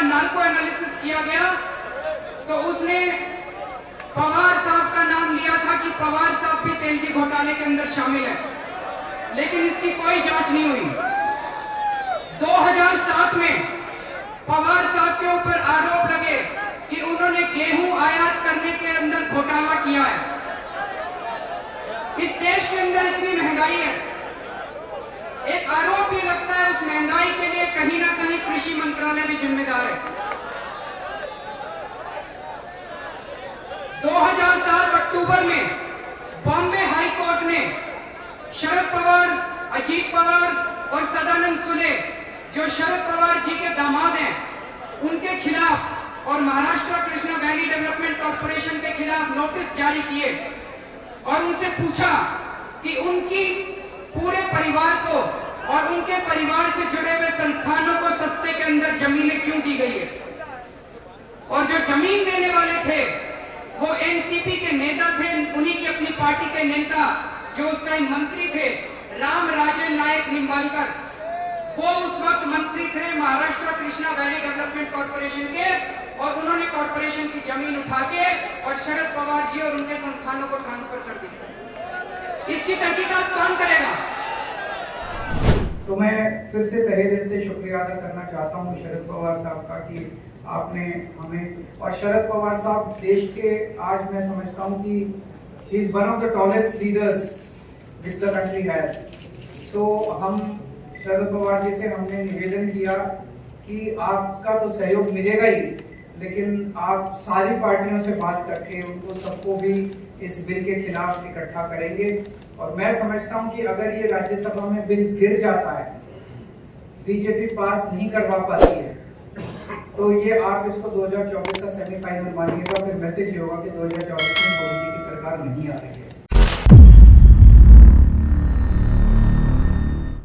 Narco analysis किया गया तो उसने पवार साहब का नाम लिया था कि पवार साहब भी तेलगी घोटाले के अंदर शामिल है, लेकिन इसकी कोई जांच नहीं हुई। 2007 में पवार साहब के ऊपर आरोप लगे कि उन्होंने गेहूं आयात करने के अंदर घोटाला किया है। इस देश के अंदर इतनी महंगाई है, एक आरोप ये लगता है उस महंगाई के लिए कहीं ना कहीं कृषि मंत्रालय भी जिम्मेदार है। 2007 अक्टूबर में बॉम्बे हाई कोर्ट ने शरद पवार, अजीत पवार और सदानंद सुले, जो शरद पवार जी के दामाद हैं, उनके खिलाफ और Maharashtra Krishna valley development corporation के खिलाफ नोटिस जारी किए और उनसे पूछा कि उनकी पूरे परिवार को और उनके परिवार से जुड़े हुए संस्थानों को सस्ते के अंदर जमीनें क्यों दी गई है। और जो जमीन देने वाले थे वो एनसीपी के नेता थे, उन्हीं की अपनी पार्टी के नेता जो उस टाइम मंत्री थे, राम राजन नायक निंबालकर, वो उस वक्त मंत्री थे Maharashtra Krishna valley development corporation के, और उन्होंने कॉर्पोरेशन की जमीन उठा के और शरद पवार जी और उनके संस्थानों को ट्रांसफर कर दी। इसकी तहकीकात कौन करेगा? तो मैं फिर से तहे दिल से शुक्रिया अदा करना चाहता हूँ शरद पवार साहब का कि आपने हमें, और शरद पवार साहब देश के, आज मैं समझता हूँ कि he is one of the tallest leaders which the country has. So हम शरद पवार जी से हमने निवेदन किया कि आपका तो सहयोग मिलेगा ही, लेकिन आप सारी पार्टियों से बात करके उनको सबको भी इस बिल के खिलाफ इकट्ठा करेंगे। और मैं समझता हूं कि अगर ये राज्यसभा में बिल गिर जाता है, बीजेपी पास नहीं करवा पाती है, तो ये आप इसको 2024 का सेमीफाइनल मानिएगा। फिर मैसेज ये होगा कि 2024 में मोदी जी की सरकार नहीं आ रही है।